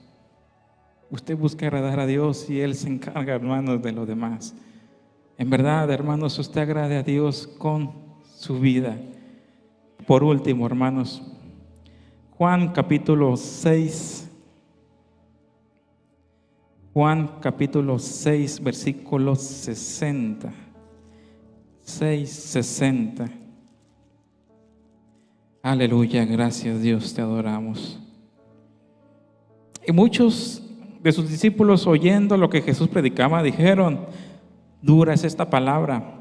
Usted busca agradar a Dios y Él se encarga, hermanos, de lo demás. En verdad, hermanos, usted agrade a Dios con su vida. Por último, hermanos, Juan capítulo 6. Juan capítulo 6, versículo 60. 6:60. Aleluya, gracias Dios, te adoramos. Y muchos de sus discípulos, oyendo lo que Jesús predicaba, dijeron: dura es esta palabra,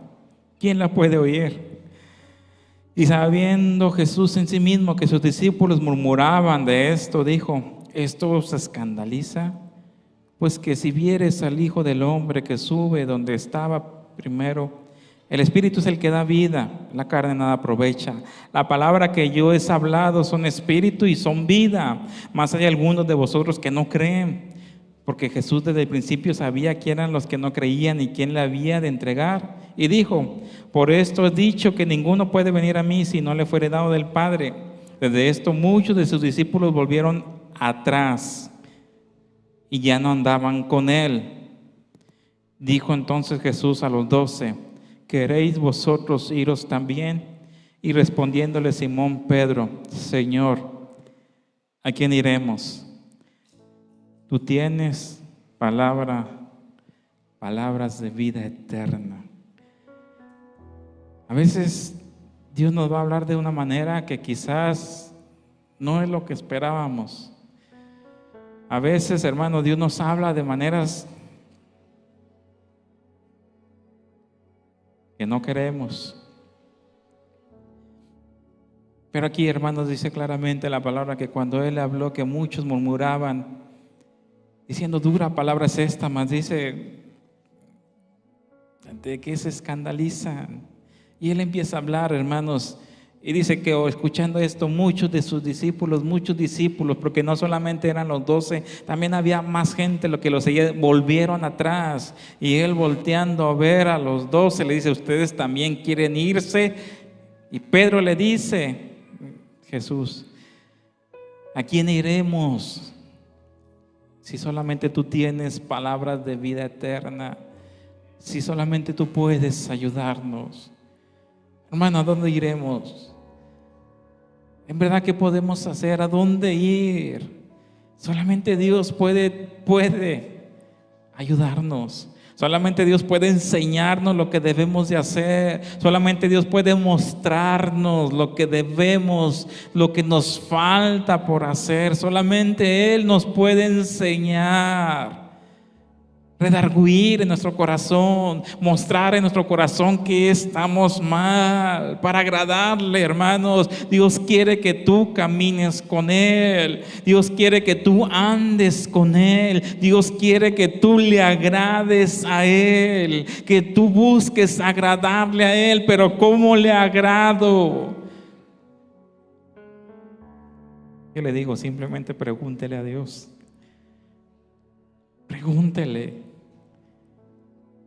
¿quién la puede oír? Y sabiendo Jesús en sí mismo que sus discípulos murmuraban de esto, dijo: ¿esto os escandaliza? Pues que si vieres al Hijo del Hombre que sube donde estaba primero, el Espíritu es el que da vida, la carne nada aprovecha. La palabra que yo he hablado son espíritu y son vida. Mas hay algunos de vosotros que no creen, porque Jesús desde el principio sabía quién eran los que no creían y quién le había de entregar. Y dijo: por esto he dicho que ninguno puede venir a mí si no le fuere dado del Padre. Desde esto muchos de sus discípulos volvieron atrás y ya no andaban con él. Dijo entonces Jesús a los 12: ¿queréis vosotros iros también? Y respondiéndole Simón Pedro: Señor, ¿a quién iremos? Tú tienes palabras de vida eterna. A veces Dios nos va a hablar de una manera que quizás no es lo que esperábamos. A veces, hermano, Dios nos habla de maneras que no queremos. Pero aquí, hermanos, dice claramente la palabra que cuando Él habló, que muchos murmuraban, diciendo: dura palabra es esta, mas dice, ¿de qué se escandalizan? Y Él empieza a hablar, hermanos, y dice que escuchando esto, muchos discípulos, porque no solamente eran los 12, también había más gente lo que los seguía, volvieron atrás. Y Él, volteando a ver a los 12, le dice: ¿ustedes también quieren irse? Y Pedro le dice: Jesús, ¿a quién iremos? Si solamente tú tienes palabras de vida eterna, si solamente tú puedes ayudarnos. Hermano, ¿a dónde iremos? En verdad, ¿qué podemos hacer? ¿A dónde ir? Solamente Dios puede ayudarnos. Solamente Dios puede enseñarnos lo que debemos de hacer. Solamente Dios puede mostrarnos lo que debemos, lo que nos falta por hacer. Solamente Él nos puede enseñar, redarguir en nuestro corazón, mostrar en nuestro corazón que estamos mal, para agradarle, hermanos. Dios quiere que tú camines con Él. Dios quiere que tú andes con Él. Dios quiere que tú le agrades a Él, que tú busques agradarle a Él. Pero ¿cómo le agrado? ¿Qué le digo? Simplemente pregúntele a Dios. Pregúntele.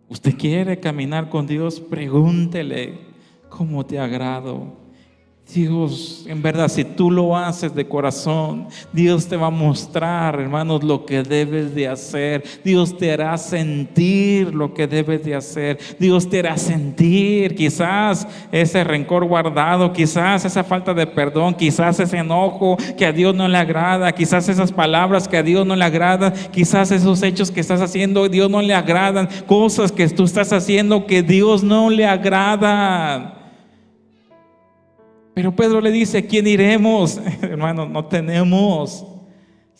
¿Usted quiere caminar con Dios? Pregúntele: ¿cómo te agrado? Dios, en verdad, si tú lo haces de corazón, Dios te va a mostrar, hermanos, lo que debes de hacer. Dios te hará sentir lo que debes de hacer. Dios te hará sentir quizás ese rencor guardado, quizás esa falta de perdón, quizás ese enojo que a Dios no le agrada, quizás esas palabras que a Dios no le agradan, quizás esos hechos que estás haciendo a Dios no le agradan, cosas que tú estás haciendo que a Dios no le agradan. Pero Pedro le dice: ¿quién iremos? Hermano, no tenemos.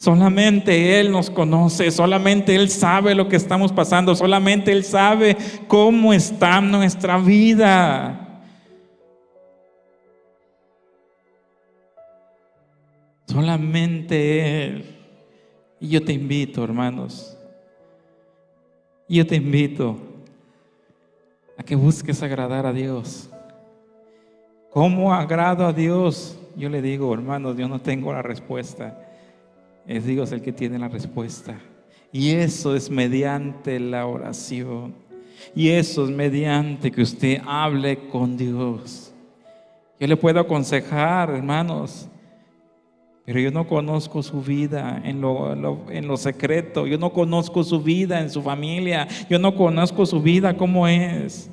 Solamente Él nos conoce, solamente Él sabe lo que estamos pasando, solamente Él sabe cómo está nuestra vida. Solamente Él. Y yo te invito, hermanos, yo te invito a que busques agradar a Dios. ¿Cómo agrado a Dios? Yo le digo, hermanos, yo no tengo la respuesta. Es Dios el que tiene la respuesta. Y eso es mediante la oración. Y eso es mediante que usted hable con Dios. Yo le puedo aconsejar, hermanos, pero yo no conozco su vida en lo secreto. Yo no conozco su vida en su familia. Yo no conozco su vida cómo es.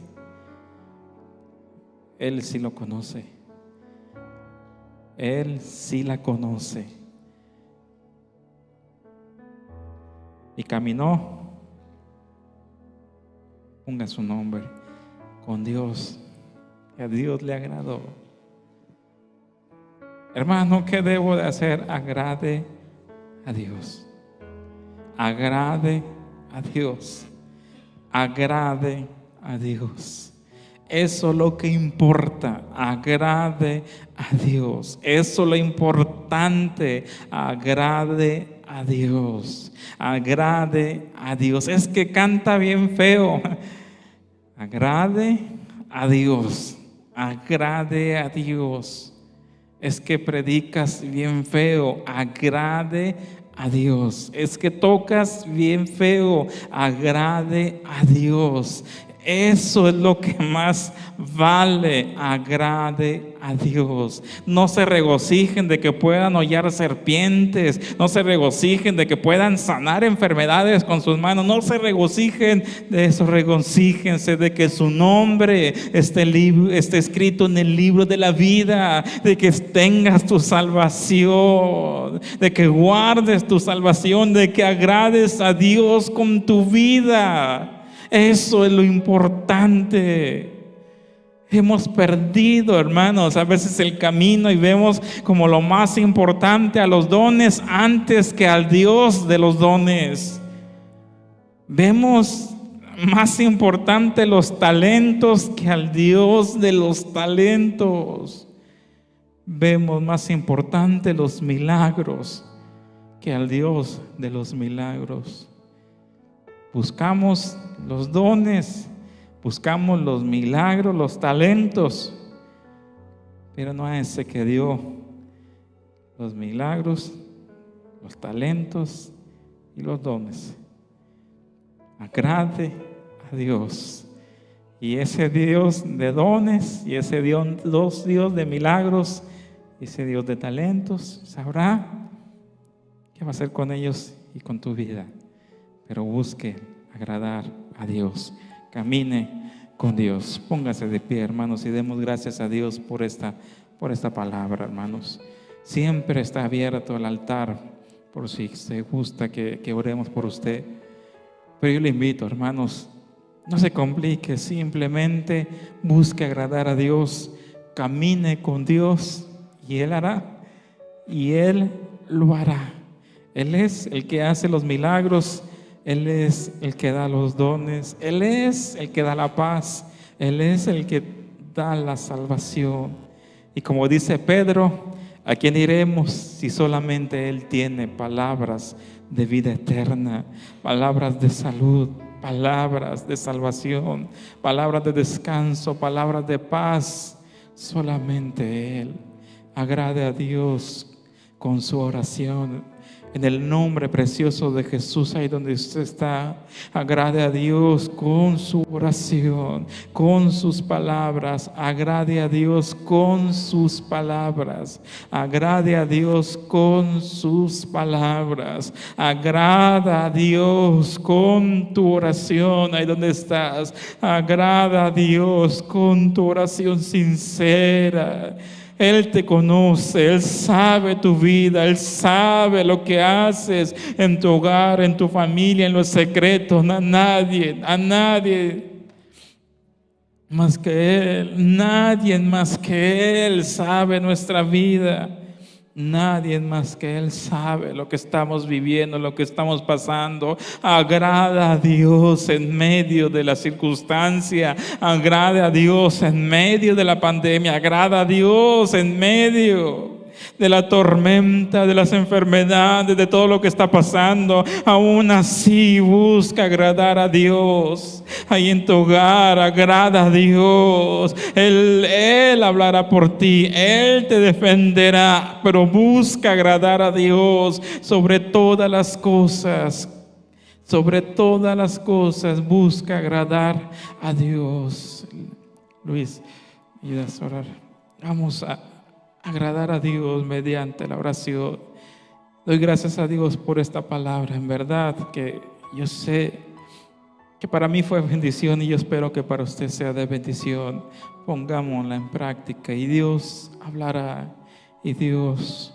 Él sí lo conoce. Él sí la conoce. Y caminó, ponga su nombre, con Dios. Y a Dios le agradó. Hermano, ¿qué debo de hacer? Agrade a Dios. Agrade a Dios. Agrade a Dios. Eso es lo que importa. Agrade a Dios. Eso es lo importante. Agrade a Dios. Agrade a Dios. Es que canta bien feo. Agrade a Dios. Agrade a Dios. Es que predicas bien feo. Agrade a Dios. Es que tocas bien feo. Agrade a Dios. Eso es lo que más vale. Agrade a Dios. No se regocijen de que puedan hollar serpientes. No se regocijen de que puedan sanar enfermedades con sus manos. No se regocijen de eso. Regocíjense de que su nombre esté escrito en el libro de la vida. De que tengas tu salvación. De que guardes tu salvación. De que agrades a Dios con tu vida. Eso es lo importante. Hemos perdido, hermanos, a veces el camino y vemos como lo más importante a los dones antes que al Dios de los dones. Vemos más importante los talentos que al Dios de los talentos. Vemos más importante los milagros que al Dios de los milagros. Buscamos los dones, buscamos los milagros, los talentos, pero no a ese que dio los milagros, los talentos y los dones. Agrade a Dios. Y ese Dios de dones y ese Dios de milagros y ese Dios de talentos sabrá qué va a hacer con ellos y con tu vida. Pero busque agradar a Dios. Camine con Dios. Póngase de pie, hermanos, y demos gracias a Dios por esta palabra, hermanos. Siempre está abierto el altar por si se gusta que oremos por usted. Pero yo le invito, hermanos, no se complique, simplemente busque agradar a Dios. Camine con Dios y Él hará. Y Él lo hará. Él es el que hace los milagros. Él es el que da los dones. Él es el que da la paz. Él es el que da la salvación. Y como dice Pedro, ¿a quién iremos si solamente Él tiene palabras de vida eterna, palabras de salud, palabras de salvación, palabras de descanso, palabras de paz? Solamente Él. Agrade a Dios con su oración. En el nombre precioso de Jesús, ahí donde usted está, agrade a Dios con su oración, con sus palabras. Agrade a Dios con sus palabras. Agrade a Dios con sus palabras. Agrada a Dios con tu oración, ahí donde estás. Agrada a Dios con tu oración sincera. Él te conoce, Él sabe tu vida, Él sabe lo que haces en tu hogar, en tu familia, en los secretos. A nadie más que Él, nadie más que Él sabe nuestra vida. Nadie más que Él sabe lo que estamos viviendo, lo que estamos pasando. Agrada a Dios en medio de la circunstancia. Agrada a Dios en medio de la pandemia. Agrada a Dios en medio de la tormenta, de las enfermedades, de todo lo que está pasando. Aún así busca agradar a Dios. Ahí en tu hogar, agrada a Dios. Él hablará por ti, Él te defenderá, pero busca agradar a Dios sobre todas las cosas. Sobre todas las cosas busca agradar a Dios. Luis, ¿me ayudas a orar? Vamos a agradar a Dios mediante la oración. Doy gracias a Dios por esta palabra. En verdad que yo sé que para mí fue bendición y yo espero que para usted sea de bendición. Pongámosla en práctica y Dios hablará y Dios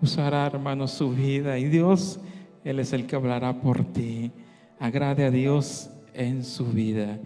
usará, hermanos, su vida y Dios, Él es el que hablará por ti. Agrade a Dios en su vida.